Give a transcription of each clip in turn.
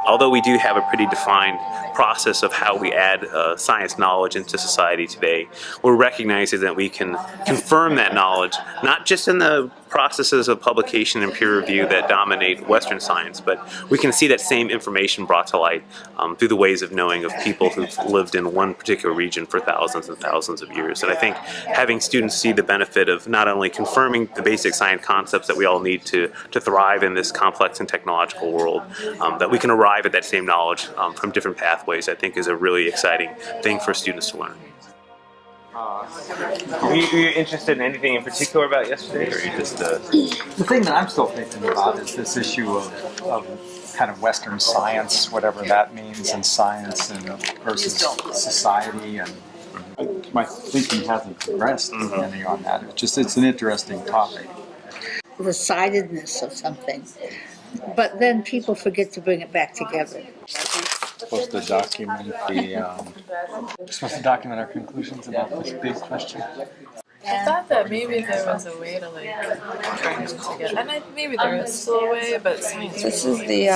although we do have a pretty defined process of how we add science knowledge into society today, we're recognizing that we can confirm that knowledge, not just in the processes of publication and peer review that dominate Western science, but we can see that same information brought to light through the ways of knowing of people who've lived in one particular region for thousands and thousands of years. And I think having students see the benefit of not only confirming the basic science concepts that we all need to thrive in this complex and technological world, that we can arrive at that same knowledge from different pathways, I think is a really exciting thing for students to learn. Were you interested in anything in particular about yesterday, or you just? The thing that I'm still thinking about is this issue of kind of Western science, whatever that means, and science and versus society, and my thinking hasn't progressed any on that. It's an interesting topic. The sidedness of something, but then people forget to bring it back together. Supposed to document our conclusions about this big question. I thought that maybe there was a way to bring them together, and maybe there is still a way, but science. This is the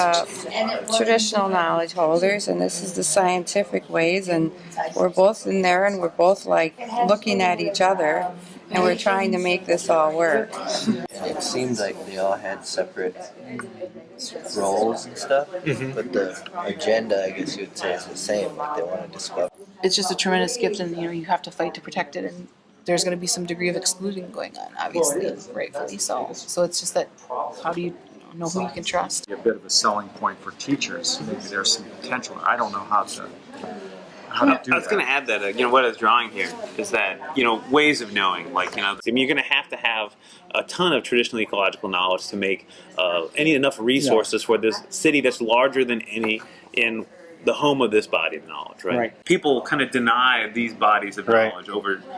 traditional knowledge holders, and this is the scientific ways, and we're both in there, and we're both looking at each other, and we're trying to make this all work. And it seemed like they all had separate roles and stuff, but the agenda, I guess you would say, is the same. Like they want to discover. It's just a tremendous gift, and you have to fight to protect it, and there's going to be some degree of excluding going on, obviously, rightfully so. So it's just that, how do you know who you can trust? A bit of a selling point for teachers. Maybe there's some potential. I don't know how to do that. I was going to add that, what I was drawing here is that, ways of knowing, you're going to have a ton of traditional ecological knowledge to make enough resources for this city that's larger than any in the home of this body of knowledge, right? People kind of deny these bodies of knowledge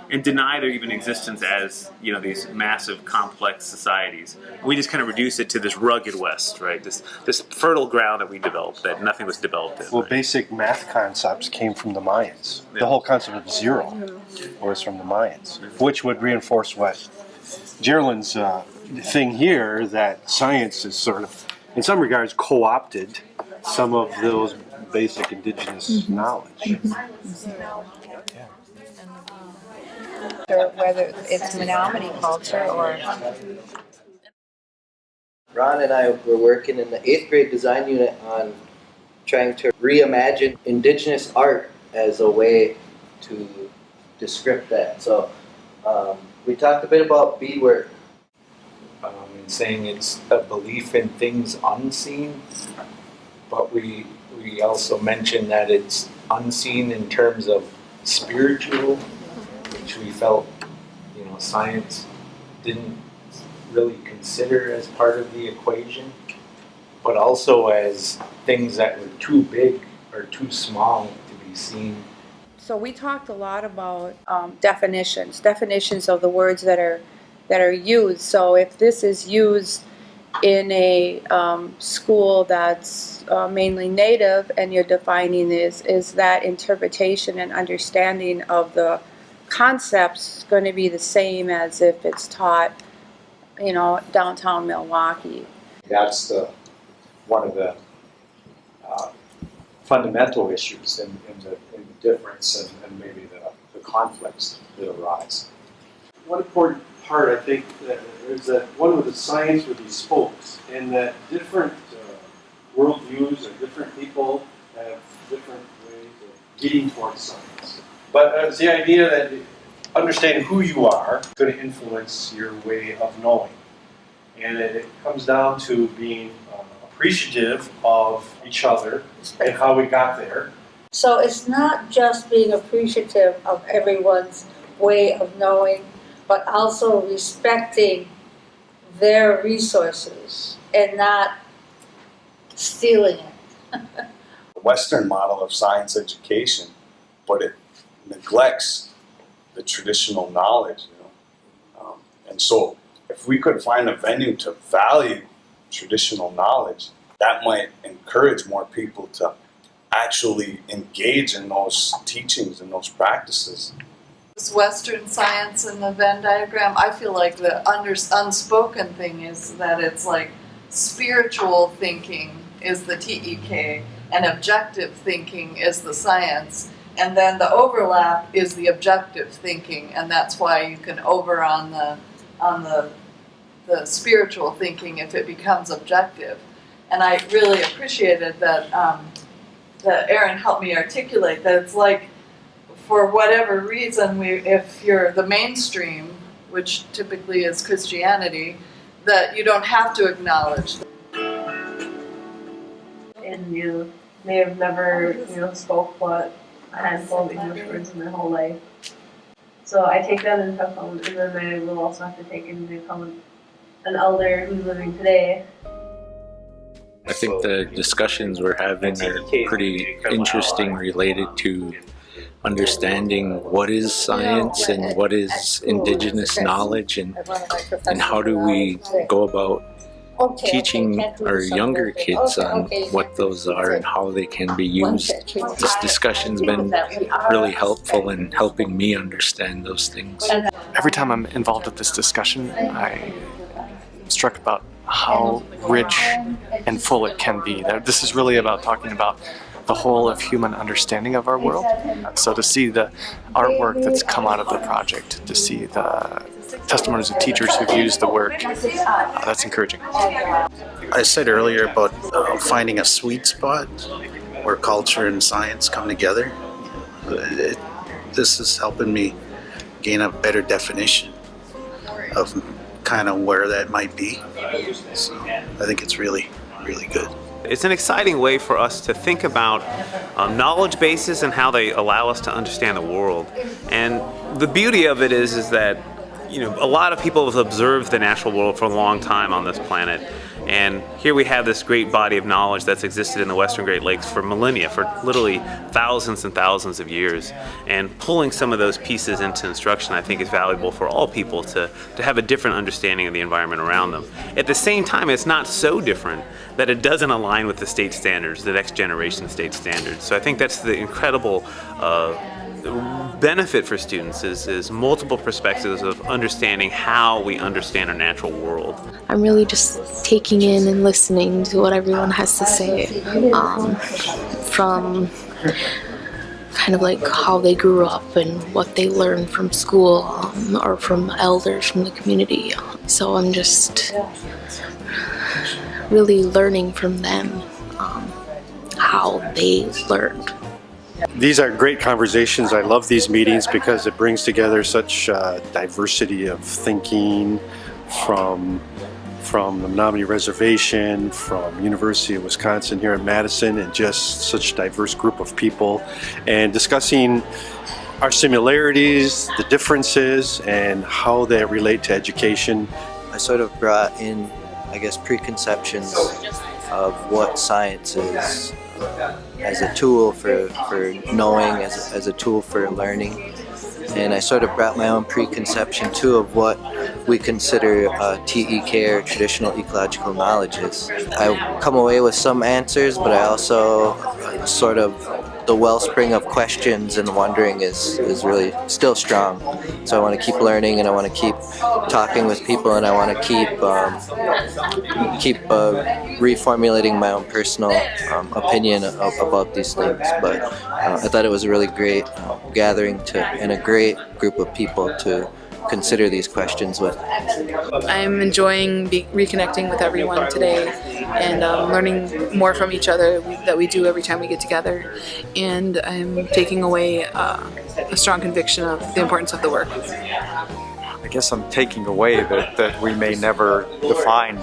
and deny their even existence as, these massive, complex societies. We just kind of reduce it to this rugged West, right? This fertile ground that we developed that nothing was developed in. Well, basic math concepts came from the Mayans. The whole concept of zero was from the Mayans, which would reinforce what Geraldine's thing here, that science is sort of, in some regards, co-opted some of those basic indigenous knowledge. Whether it's Menominee culture or... Ron and I were working in the 8th grade design unit on trying to reimagine indigenous art as a way to descript that. So we talked a bit about beadwork. And saying it's a belief in things unseen, but we also mentioned that it's unseen in terms of spiritual, which we felt, science didn't really consider as part of the equation, but also as things that were too big or too small to be seen. So we talked a lot about definitions of the words that are used. So if this is used in a school that's mainly Native, and you're defining is that interpretation and understanding of the concepts going to be the same as if it's taught, downtown Milwaukee? That's one of the fundamental issues in the difference and maybe the conflicts that arise. One important part, I think, is that one of the science would be spokes, and that different worldviews or different people have different ways of getting towards science. But it's the idea that understanding who you are is going to influence your way of knowing. And it comes down to being appreciative of each other and how we got there. So it's not just being appreciative of everyone's way of knowing, but also respecting their resources and not stealing it. The Western model of science education, but it neglects the traditional knowledge, and so if we could find a venue to value traditional knowledge, that might encourage more people to actually engage in those teachings and those practices. This Western science in the Venn diagram, I feel like the unspoken thing is that it's like spiritual thinking is the TEK, and objective thinking is the science. And then the overlap is the objective thinking, and that's why you can over on the spiritual thinking if it becomes objective. And I really appreciated that that Aaron helped me articulate that it's like, for whatever reason, if you're the mainstream, which typically is Christianity, that you don't have to acknowledge. And you may have never, spoke but a handful of English words in their whole life. So I take that into account, and then I will also have to take into account an elder who's living today. I think the discussions we're having are pretty interesting, related to understanding what is science and what is indigenous knowledge, and how do we go about teaching our younger kids on what those are and how they can be used. This discussion's been really helpful in helping me understand those things. Every time I'm involved with this discussion, I'm struck about how rich and full it can be. This is really about talking about the whole of human understanding of our world. So to see the artwork that's come out of the project, to see the testimonies of teachers who've used the work, that's encouraging. I said earlier about finding a sweet spot where culture and science come together. This is helping me gain a better definition of kind of where that might be. So I think it's really, really good. It's an exciting way for us to think about knowledge bases and how they allow us to understand the world. And the beauty of it is that a lot of people have observed the natural world for a long time on this planet. And here we have this great body of knowledge that's existed in the Western Great Lakes for millennia, for literally thousands and thousands of years. And pulling some of those pieces into instruction, I think, is valuable for all people to have a different understanding of the environment around them. At the same time, it's not so different that it doesn't align with the state standards, the next generation state standards. So I think that's the incredible benefit for students is multiple perspectives of understanding how we understand our natural world. I'm really just taking in and listening to what everyone has to say, from kind of like how they grew up and what they learned from school, or from elders from the community. So I'm just really learning from them how they learned. These are great conversations. I love these meetings because it brings together such diversity of thinking from the Menominee Reservation, from University of Wisconsin here in Madison, and just such a diverse group of people, and discussing our similarities, the differences, and how they relate to education. I sort of brought in, preconceptions of what science is as a tool for knowing, as a tool for learning. And I sort of brought my own preconception too of what we consider TEK, or traditional ecological knowledge, is. I come away with some answers, but I also sort of, the wellspring of questions and wondering is really still strong. So I want to keep learning, and I want to keep talking with people, and I want to keep reformulating my own personal opinion about these things. But I thought it was a really great gathering and a great group of people to consider these questions with. I'm enjoying reconnecting with everyone today, and learning more from each other that we do every time we get together. And I'm taking away a strong conviction of the importance of the work. I guess I'm taking away that we may never define,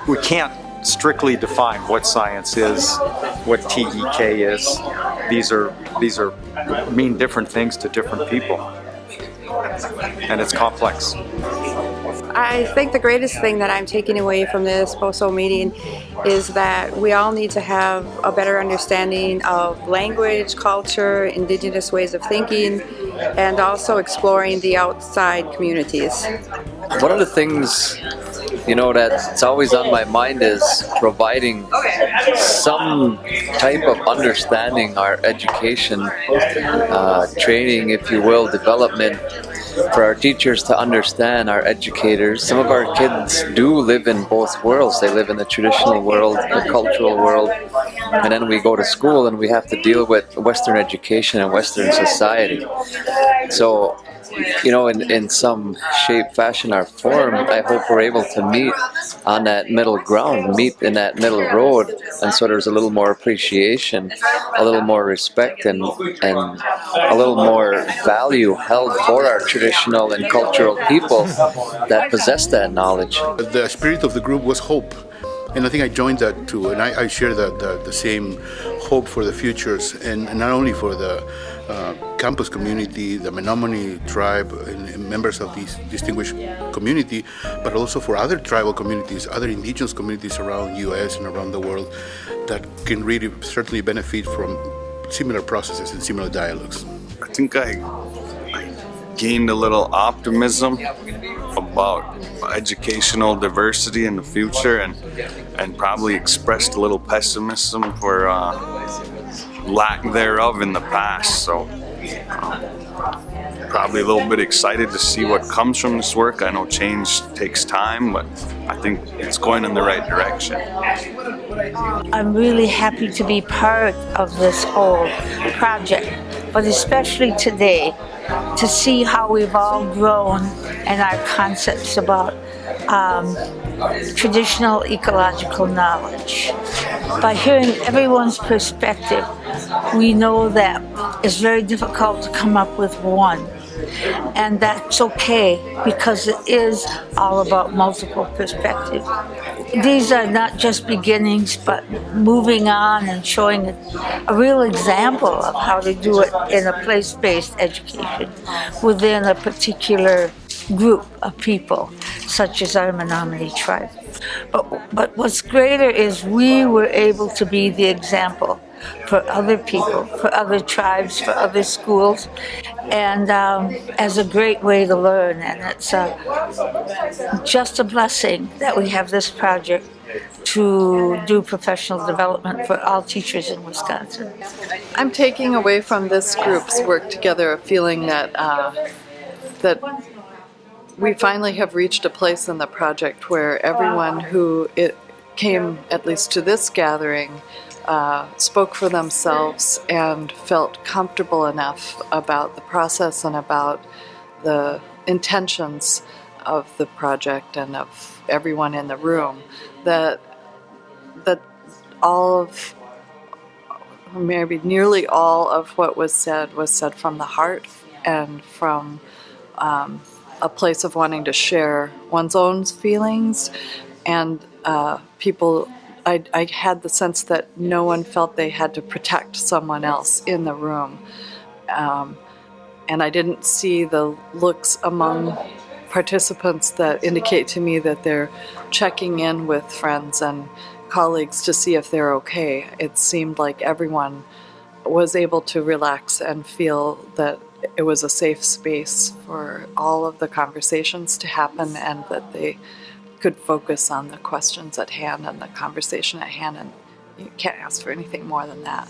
we can't strictly define what science is, what TEK is. These mean different things to different people, and it's complex. I think the greatest thing that I'm taking away from this Posoh meeting is that we all need to have a better understanding of language, culture, indigenous ways of thinking, and also exploring the outside communities. One of the things, that's always on my mind is providing some type of understanding, our education, training, if you will, development, for our teachers to understand, our educators. Some of our kids do live in both worlds. They live in the traditional world, the cultural world, and then we go to school and we have to deal with Western education and Western society. So, you know, in some shape, fashion, or form, I hope we're able to meet on that middle ground, meet in that middle road, and so there's a little more appreciation, a little more respect, and a little more value held for our traditional and cultural people that possess that knowledge. The spirit of the group was hope. And I think I joined that too, and I share the same hope for the futures, and not only for the campus community, the Menominee tribe, and members of this distinguished community, but also for other tribal communities, other indigenous communities around the U.S. and around the world that can really certainly benefit from similar processes and similar dialogues. I think I gained a little optimism about educational diversity in the future, and probably expressed a little pessimism for lack thereof in the past. So probably a little bit excited to see what comes from this work. I know change takes time, but I think it's going in the right direction. I'm really happy to be part of this whole project, but especially today, to see how we've all grown and our concepts about traditional ecological knowledge. By hearing everyone's perspective, we know that it's very difficult to come up with one. And that's okay, because it is all about multiple perspectives. These are not just beginnings, but moving on and showing a real example of how to do it in a place-based education within a particular group of people, such as our Menominee tribe. But what's greater is we were able to be the example for other people, for other tribes, for other schools, and as a great way to learn. And it's just a blessing that we have this project to do professional development for all teachers in Wisconsin. I'm taking away from this group's work together a feeling that that we finally have reached a place in the project where everyone who came at least to this gathering spoke for themselves and felt comfortable enough about the process and about the intentions of the project and of everyone in the room, that all of, maybe nearly all of what was said from the heart and from a place of wanting to share one's own feelings, and people, I had the sense that no one felt they had to protect someone else in the room. And I didn't see the looks among participants that indicate to me that they're checking in with friends and colleagues to see if they're okay. It seemed like everyone was able to relax and feel that it was a safe space for all of the conversations to happen, and that they could focus on the questions at hand and the conversation at hand, and you can't ask for anything more than that.